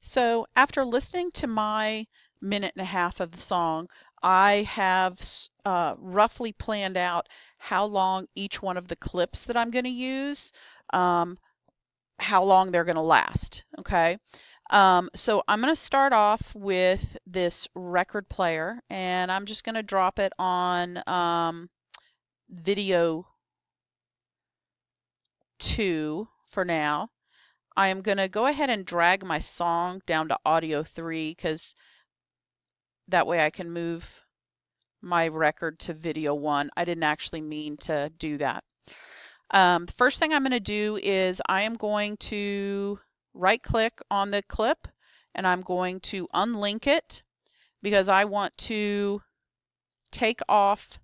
So after listening to my minute and a half of the song, I have roughly planned out how long each one of the clips that I'm going to use, um, how long they're going to last. Okay. So I'm going to start off with this record player, and I'm just going to drop it on video 2 for now. I am going to go ahead and drag my song down to audio 3 because that way I can move my record to video 1. I didn't actually mean to do that. The first thing I'm going to do is I am going to right click on the clip and I'm going to unlink it because I want to take off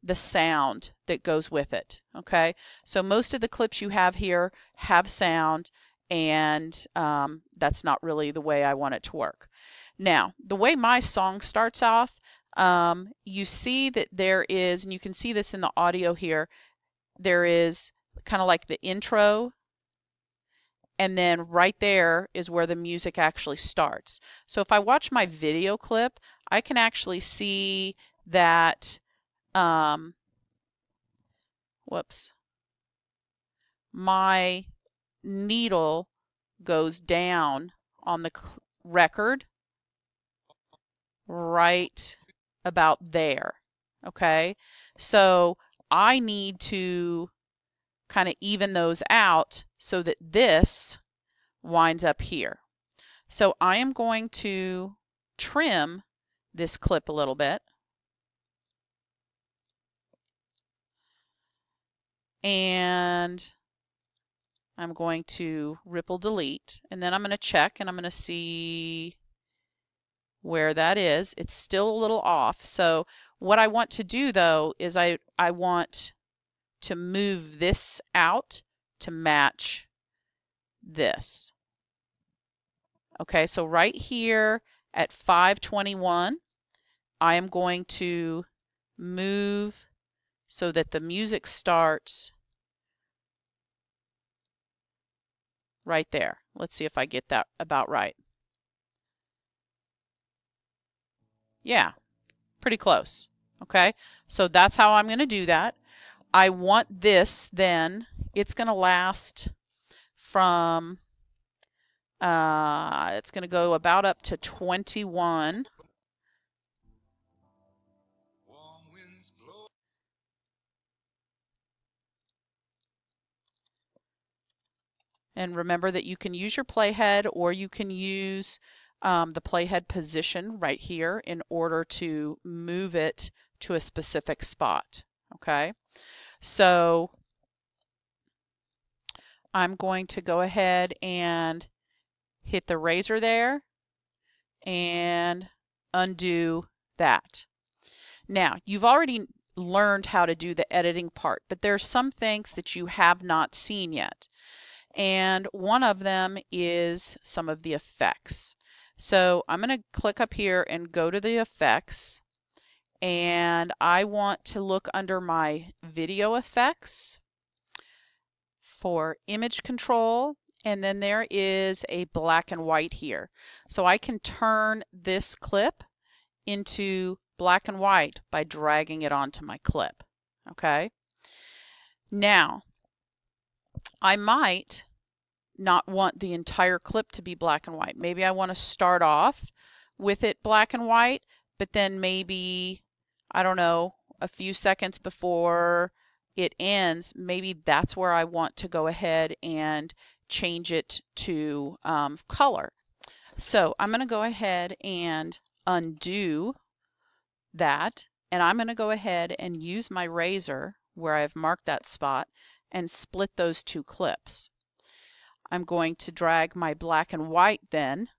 the sound that goes with it. Okay, so most of the clips you have here have sound, and that's not really the way I want it to work. Now, the way my song starts off, you see that there is, and you can see this in the audio here, there is kind of like the intro, and then right there is where the music actually starts. So if I watch my video clip, I can actually see that, whoops, my needle goes down on the record right about there. Okay, so I need to kind of even those out so that this winds up here. So I am going to trim this clip a little bit. And I'm going to ripple delete, and then I'm going to check and I'm going to see where that is. It's still a little off. So what I want to do though is I want to move this out to match this. Okay, so right here at 5:21, I am going to move so that the music starts right there. Let's see if I get that about right. Yeah, pretty close. Okay, so that's how I'm going to do that. I want this then, it's going to last from, it's going to go about up to 21. And remember that you can use your playhead, or you can use the playhead position right here in order to move it to a specific spot. Okay, so I'm going to go ahead and hit the razor there and undo that. Now, you've already learned how to do the editing part, but there's some things that you have not seen yet. And one of them is some of the effects. So I'm going to click up here and go to the effects, and I want to look under my video effects for image control, and then there is a black and white here. So I can turn this clip into black and white by dragging it onto my clip. Okay, now I might not want the entire clip to be black and white. Maybe I want to start off with it black and white, but then maybe, I don't know, a few seconds before it ends, maybe that's where I want to go ahead and change it to color. So I'm going to go ahead and undo that, and I'm going to go ahead and use my razor where I've marked that spot and split those two clips. I'm going to drag my black and white then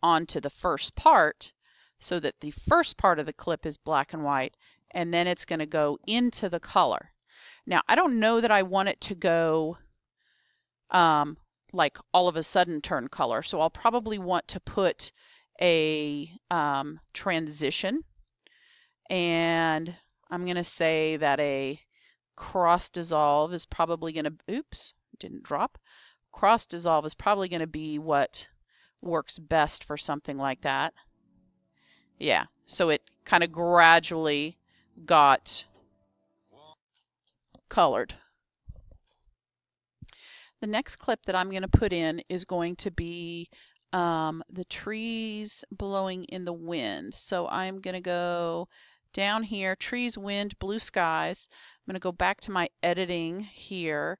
onto the first part so that the first part of the clip is black and white, and then it's going to go into the color. Now, I don't know that I want it to go like all of a sudden turn color, so I'll probably want to put a transition, and I'm going to say that a cross dissolve is probably going to, oops, didn't drop. Cross dissolve is probably going to be what works best for something like that. Yeah, so it kind of gradually got colored. The next clip that I'm going to put in is going to be the trees blowing in the wind. So I'm going to go down here, trees, wind, blue skies. I'm going to go back to my editing here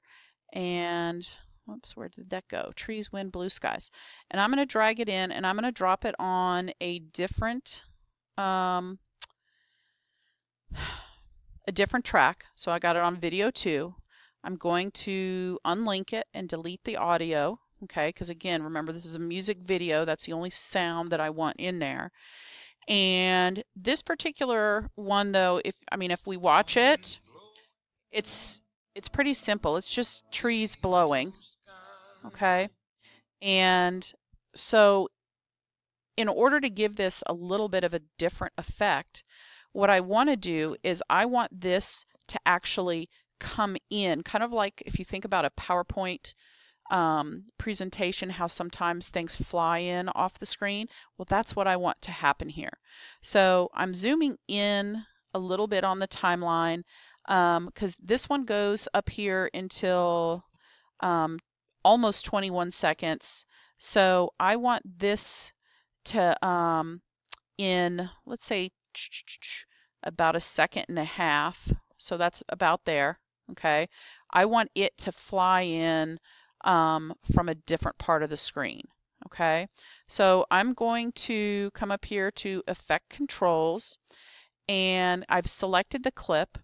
and, whoops, where did that go? Trees, wind, blue skies. And I'm going to drag it in and I'm going to drop it on a different track. So I got it on video 2. I'm going to unlink it and delete the audio, okay? Because again, remember this is a music video. That's the only sound that I want in there. And this particular one, though, if we watch it, it's pretty simple. It's just trees blowing, okay? And so in order to give this a little bit of a different effect, what I want to do is I want this to actually come in, kind of like if you think about a PowerPoint presentation, how sometimes things fly in off the screen. Well, that's what I want to happen here. So I'm zooming in a little bit on the timeline because this one goes up here until almost 21 seconds. So I want this to in, let's say, about 1.5 seconds. So that's about there. Okay, I want it to fly in from a different part of the screen. Okay, so I'm going to come up here to Effect Controls, and I've selected the clip,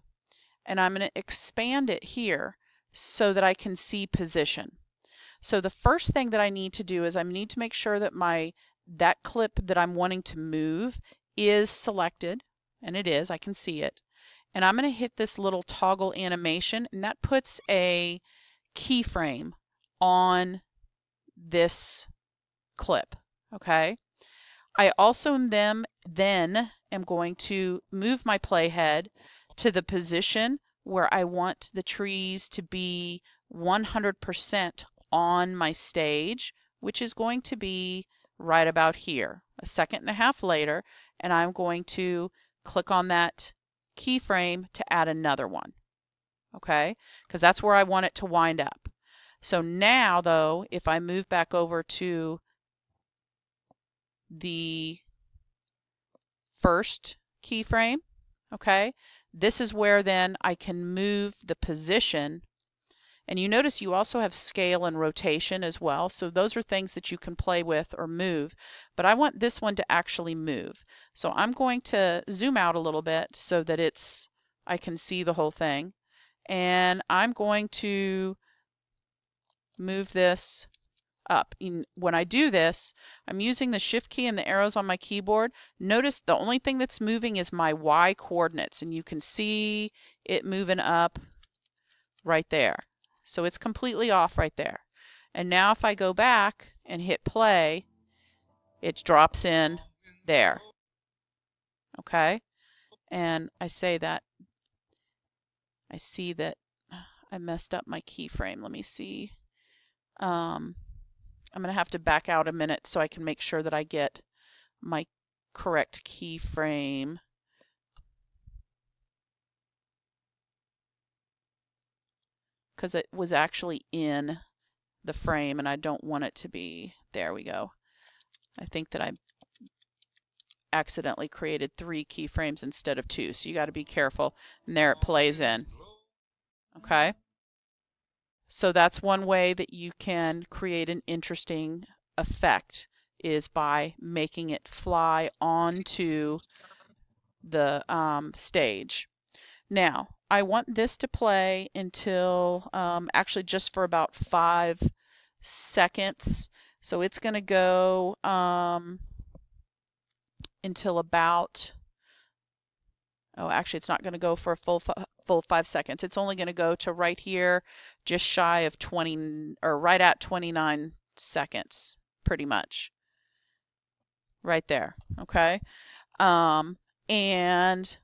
and I'm going to expand it here so that I can see position. So the first thing that I need to do is I need to make sure that that clip that I'm wanting to move is selected, and it is. I can see it. And I'm going to hit this little toggle animation, and that puts a keyframe on this clip. Okay. I also then am going to move my playhead to the position where I want the trees to be 100% on my stage, which is going to be right about here. 1.5 seconds later, and I'm going to click on that keyframe to add another one. Okay, because that's where I want it to wind up. So now, though, if I move back over to the first keyframe, okay, this is where then I can move the position. And you notice you also have scale and rotation as well. So those are things that you can play with or move. But I want this one to actually move. So I'm going to zoom out a little bit so that I can see the whole thing. And I'm going to move this up. When I do this, I'm using the Shift key and the arrows on my keyboard. Notice the only thing that's moving is my Y coordinates, and you can see it moving up right there. So it's completely off right there. And now if I go back and hit play, it drops in there. Okay? And I say that I see that I messed up my keyframe. Let me see. I'm going to have to back out a minute so I can make sure that I get my correct keyframe. Because it was actually in the frame and I don't want it to be. There we go. I think that I accidentally created 3 keyframes instead of 2, so you got to be careful. And there it plays in. Okay? So that's one way that you can create an interesting effect, is by making it fly onto the stage. Now, I want this to play until, actually just for about 5 seconds. So it's going to go until about, oh, actually it's not going to go for a full 5 seconds. It's only going to go to right here, just shy of 20, or right at 29 seconds, pretty much. Right there, okay? And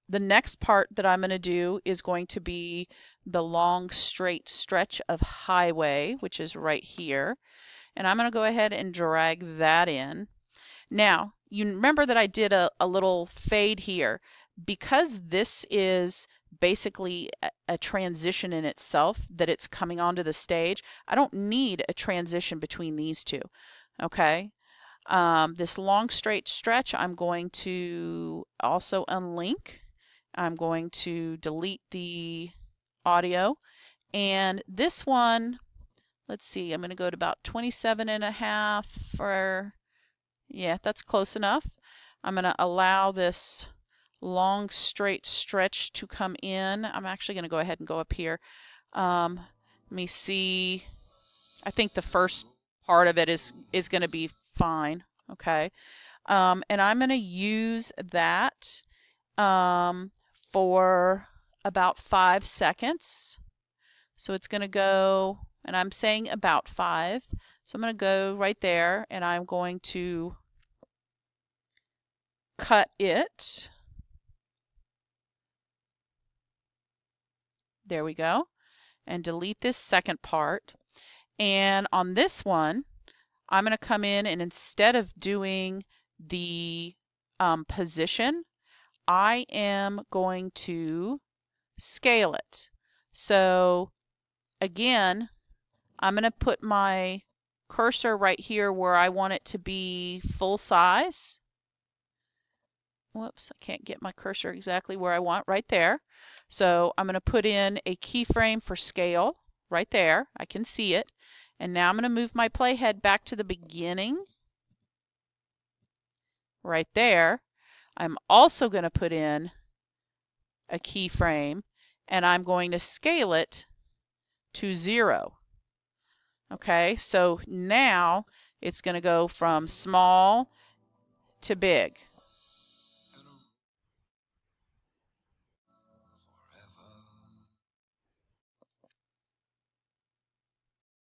the next part that I'm going to do is going to be the long straight stretch of highway, which is right here. and I'm going to go ahead and drag that in. Now, you remember that I did a little fade here. Because this is basically a transition in itself, that it's coming onto the stage, I don't need a transition between these two. Okay? This long straight stretch, I'm going to also unlink. I'm going to delete the audio. And this one, let's see, I'm going to go to about 27.5 for, yeah, that's close enough. I'm going to allow this long straight stretch to come in. I'm actually going to go ahead and go up here. Let me see. I think the first part of it is going to be fine. Okay. And I'm going to use that for about 5 seconds. So it's going to go, and I'm saying about 5. So I'm going to go right there, and I'm going to cut it. There we go. And delete this second part. And on this one, I'm going to come in, and instead of doing the position, I am going to scale it. So again, I'm going to put my cursor right here where I want it to be full size. Whoops, I can't get my cursor exactly where I want, right there. So I'm going to put in a keyframe for scale right there. I can see it. And now I'm going to move my playhead back to the beginning right there. I'm also going to put in a keyframe, and I'm going to scale it to 0. Okay, so now it's going to go from small to big.